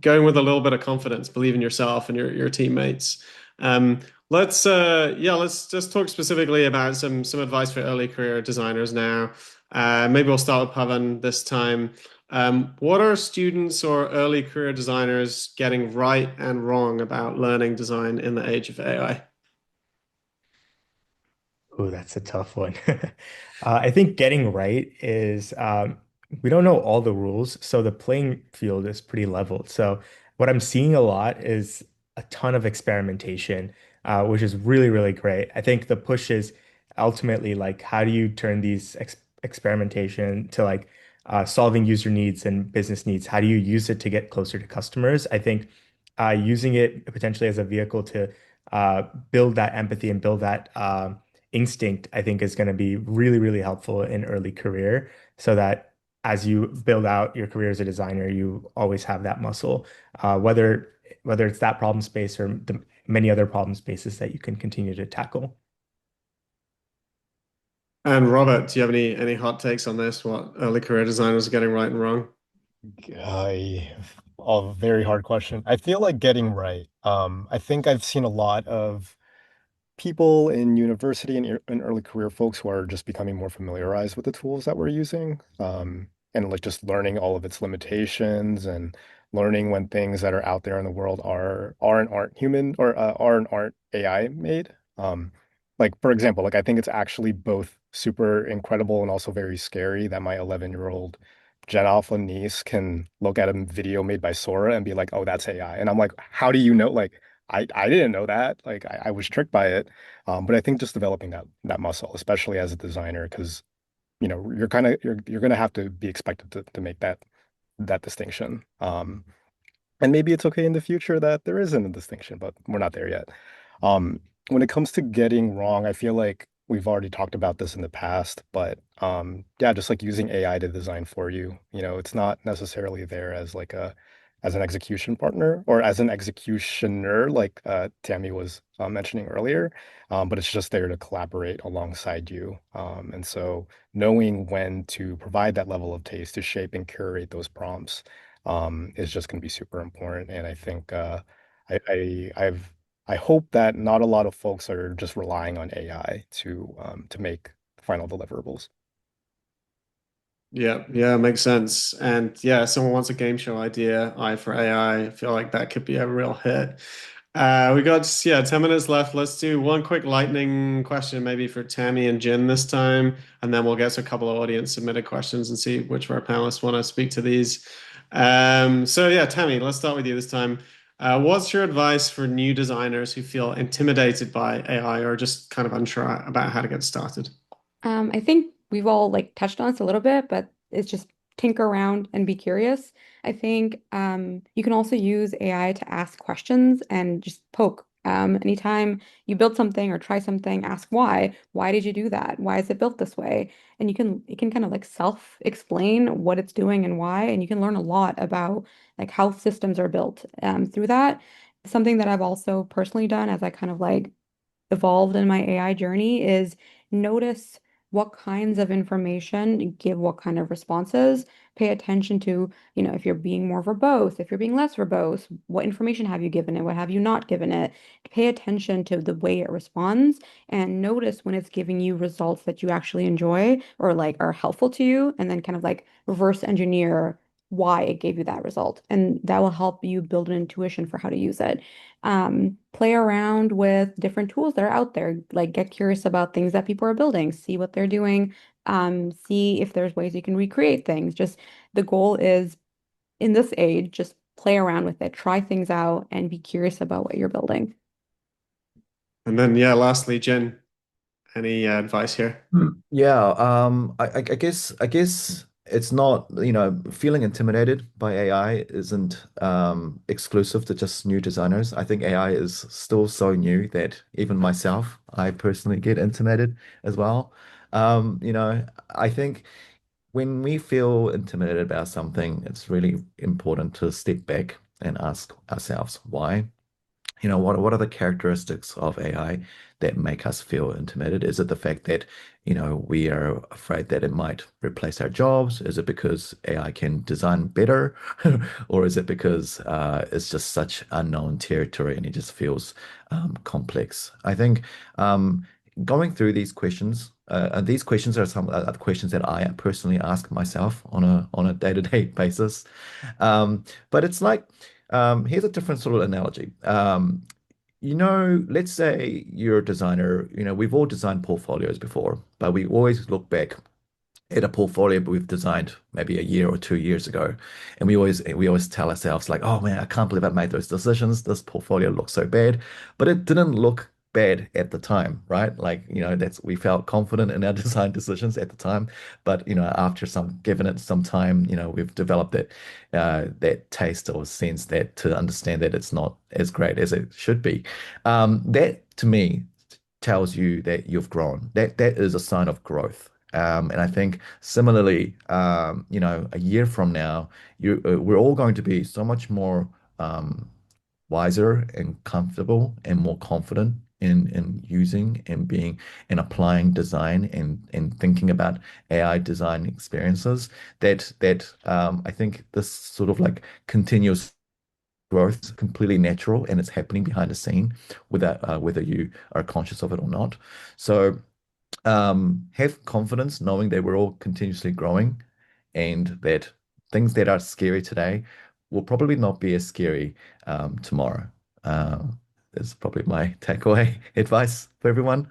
going with a little bit of confidence, believe in yourself and your teammates. Um, let's just talk specifically about some advice for early career designers now. Maybe we'll start with Pavan this time. What are students or early career designers getting right and wrong about learning design in the age of AI? Oh, that's a tough one. I think getting right is we don't know all the rules, so the playing field is pretty leveled. So what I'm seeing a lot is a ton of experimentation, which is really, really great. I think the push is ultimately like how do you turn these experimentation to like solving user needs and business needs? How do you use it to get closer to customers? I think using it potentially as a vehicle to build that empathy and build that instinct, I think is going to be really, really helpful in early career so that as you build out your career as a designer, you always have that muscle, whether it's that problem space or the many other problem spaces that you can continue to tackle. And Robert, do you have any hot takes on this? What early career designers are getting right and wrong? I, a very hard question. I feel like getting right. I think I've seen a lot of people in university and in early career folks who are just becoming more familiarized with the tools that we're using, and like just learning all of its limitations and learning when things that are out there in the world aren't human or aren't AI made. Like for example, like I think it's actually both super incredible and also very scary that my 11-year-old Gen Alpha niece can look at a video made by Sora and be like, "Oh, that's AI," and I'm like, "How do you know?" Like, I didn't know that. Like I was tricked by it. But I think just developing that muscle, especially as a designer, because you're gonna have to be expected to make that distinction. And maybe it's okay in the future that there isn't a distinction, but we're not there yet. When it comes to getting wrong, I feel like we've already talked about this in the past, but yeah, just like using AI to design for you, it's not necessarily there as like a as an execution partner or as an executioner, like Tammy was mentioning earlier. But it's just there to collaborate alongside you. And so knowing when to provide that level of taste to shape and curate those prompts is just going to be super important. And I think I hope that not a lot of folks are just relying on AI to make final deliverables. Yeah, yeah, makes sense. And yeah, someone wants a game show idea, I for AI. I feel like that could be a real hit. We got, yeah, 10 minutes left. Let's do one quick lightning question, maybe for Tammy and Jin this time, and then we'll get to a couple of audience submitted questions and see which of our panelists want to speak to these. So yeah, Tammy, let's start with you this time. What's your advice for new designers who feel intimidated by AI or just kind of unsure about how to get started? I think we've all like touched on this a little bit, but it's just tinker around and be curious. I think you can also use AI to ask questions and just poke. Anytime you build something or try something, ask why. Why did you do that? Why is it built this way? And it can kind of like self-explain what it's doing and why, and you can learn a lot about like how systems are built through that. Something that I've also personally done as I kind of like evolved in my AI journey is notice what kinds of information give what kind of responses. Pay attention to, if you're being more verbose, if you're being less verbose, what information have you given it? What have you not given it? Pay attention to the way it responds and notice when it's giving you results that you actually enjoy or like are helpful to you, and then kind of like reverse engineer why it gave you that result. And that will help you build an intuition for how to use it. Play around with different tools that are out there. Like get curious about things that people are building, see what they're doing, see if there's ways you can recreate things. Just the goal is in this age, just play around with it, try things out, and be curious about what you're building. And then, yeah, lastly, Jen, any advice here? Yeah, I guess it's not, feeling intimidated by AI isn't exclusive to just new designers. I think AI is still so new that even myself, I personally get intimidated as well. I think when we feel intimidated about something, it's really important to step back and ask ourselves why. What are the characteristics of AI that make us feel intimidated? Is it the fact that, we are afraid that it might replace our jobs? Is it because AI can design better? Or is it because it's just such unknown territory and it just feels complex? I think going through these questions are some are the questions that I personally ask myself on a day-to-day basis. But it's like here's a different sort of analogy. Let's say you're a designer, we've all designed portfolios before, but we always look back at a portfolio we've designed maybe a year or 2 years ago. And we always tell ourselves like, oh man, I can't believe I made those decisions. This portfolio looks so bad. But it didn't look bad at the time, right? Like, that's we felt confident in our design decisions at the time. But after giving it some time, we've developed that taste or sense that to understand that it's not as great as it should be. That to me tells you that you've grown. That is a sign of growth. And I think similarly, a year from now, we're all going to be so much more wiser and comfortable and more confident in using and being and applying design and thinking about AI design experiences that I think this sort of like continuous growth is completely natural and it's happening behind the scene whether you are conscious of it or not. So have confidence knowing that we're all continuously growing and that things that are scary today will probably not be as scary tomorrow. Is probably my takeaway advice for everyone.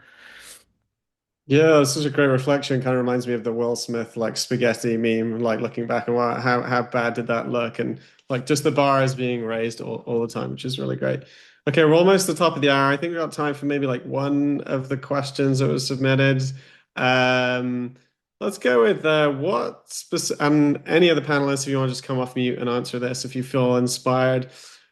Yeah, it's such a great reflection. Kind of reminds me of the Will Smith like spaghetti meme, like looking back and wow, how bad did that look? And like just the bar is being raised all the time, which is really great. Okay, we're almost at the top of the hour. I think we've got time for maybe like one of the questions that was submitted. Um, let's go with what specific and any of the panelists, if you want to just come off mute and answer this if you feel inspired.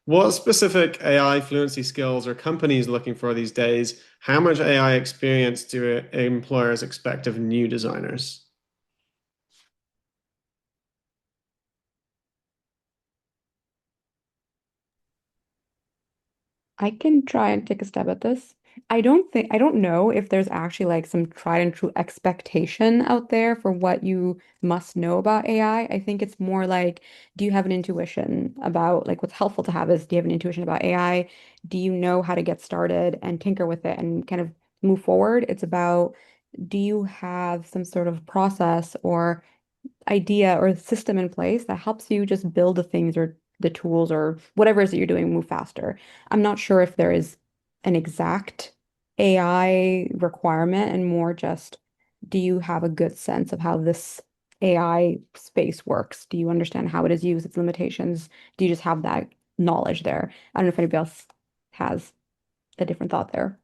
What specific AI fluency skills are companies looking for these days? How much AI experience do employers expect of new designers? I can try and take a stab at this. I don't know if there's actually like some tried and true expectation out there for what you must know about AI. I think it's more like, do you have an intuition about like what's helpful to have is, do you have an intuition about AI? Do you know how to get started and tinker with it and kind of move forward? It's about, do you have some sort of process or idea or system in place that helps you just build the things or the tools or whatever it is that you're doing move faster. I'm not sure if there is an exact AI requirement and more just, do you have a good sense of how this AI space works? Do you understand how it is used, its limitations? Do you just have that knowledge there? I don't know if anybody else has a different thought there.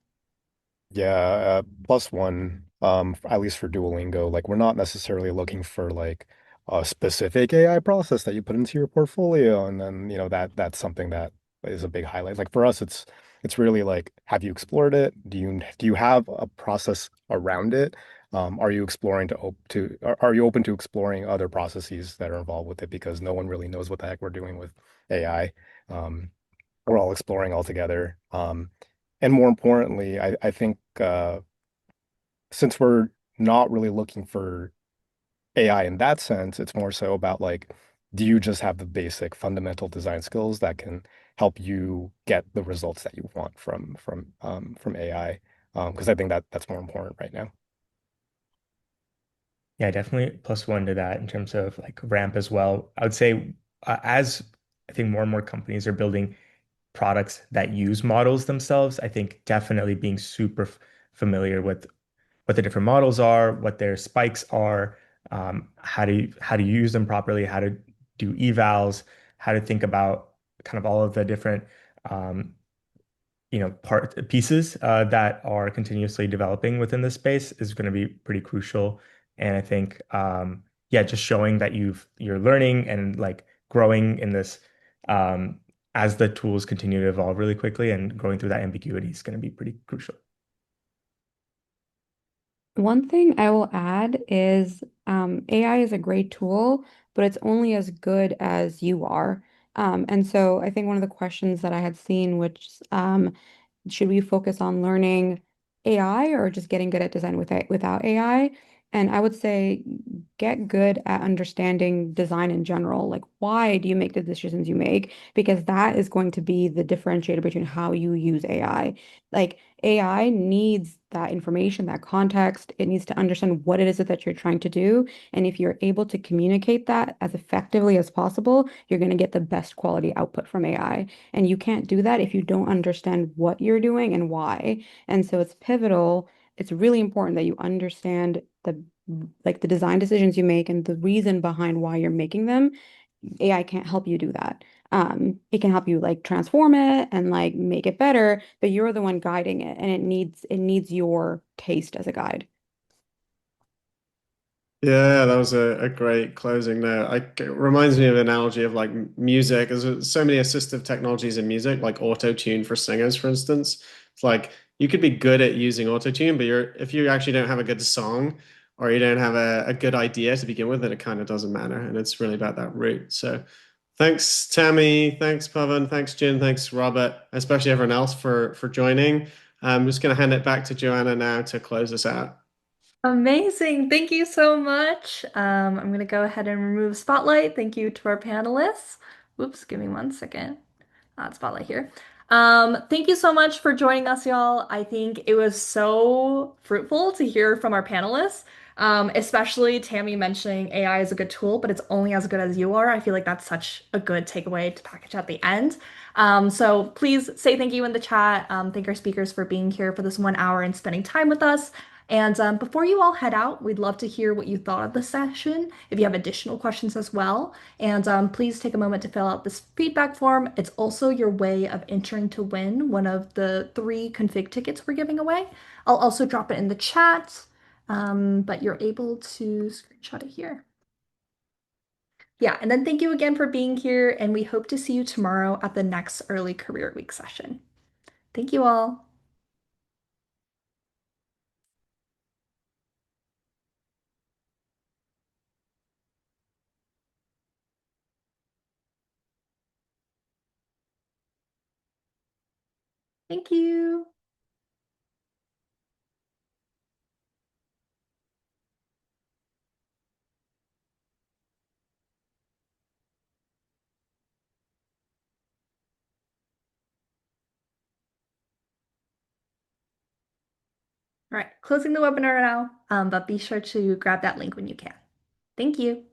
Yeah, plus one, at least for Duolingo, like we're not necessarily looking for like a specific AI process that you put into your portfolio, and then that's something that is a big highlight. Like for us, it's really like, have you explored it? Do you have a process around it? Are you exploring to op to are you open to exploring other processes that are involved with it? Because no one really knows what the heck we're doing with AI. Um, we're all exploring all together. And more importantly, I think since we're not really looking for AI in that sense, it's more so about like, do you just have the basic fundamental design skills that can help you get the results that you want from AI? Because I think that that's more important right now. Yeah, definitely plus one to that in terms of like ramp as well. I would say as I think more and more companies are building products that use models themselves, I think definitely being super familiar with what the different models are, what their spikes are, how to use them properly, how to do evals, how to think about kind of all of the different um, part pieces that are continuously developing within the space is going to be pretty crucial. And I think yeah, just showing that you're learning and like growing in this um, as the tools continue to evolve really quickly and growing through that ambiguity is going to be pretty crucial. One thing I will add is AI is a great tool, but it's only as good as you are. And so I think one of the questions that I had seen, which should we focus on learning AI or just getting good at design without AI? And I would say get good at understanding design in general. Like, why do you make the decisions you make? Because that is going to be the differentiator between how you use AI. Like, AI needs that information, that context. It needs to understand what it is that you're trying to do. And if you're able to communicate that as effectively as possible, you're going to get the best quality output from AI. And you can't do that if you don't understand what you're doing and why. And so it's pivotal. It's really important that you understand the design decisions you make and the reason behind why you're making them. AI can't help you do that. It can help you like transform it and like make it better, but you're the one guiding it and it needs your taste as a guide. Yeah, that was a great closing note. It reminds me of an analogy of like music. There's so many assistive technologies in music, like auto tune for singers, for instance. It's like you could be good at using auto tune, but if you actually don't have a good song or you don't have a good idea to begin with, then it kind of doesn't matter. And it's really about that root. So thanks, Tammy. Thanks, Pavan. Thanks, Jin. Thanks, Robert, especially everyone else for joining. I'm just going to hand it back to Joanna now to close us out. Amazing. Thank you so much. I'm going to go ahead and remove spotlight. Thank you to our panelists. Whoops, give me one second. Spotlight here. Thank you so much for joining us, y'all. I think it was so fruitful to hear from our panelists, especially Tammy mentioning AI is a good tool, but it's only as good as you are. I feel like that's such a good takeaway to package at the end. So please say thank you in the chat. Thank our speakers for being here for this 1 hour and spending time with us. And before you all head out, we'd love to hear what you thought of the session, if you have additional questions as well. And please take a moment to fill out this feedback form. It's also your way of entering to win one of the 3 config tickets we're giving away. I'll also drop it in the chat, but you're able to screenshot it here. Yeah, and then thank you again for being here, and we hope to see you tomorrow at the next Early Career Week session. Thank you all. Thank you. All right, closing the webinar now, but be sure to grab that link when you can. Thank you.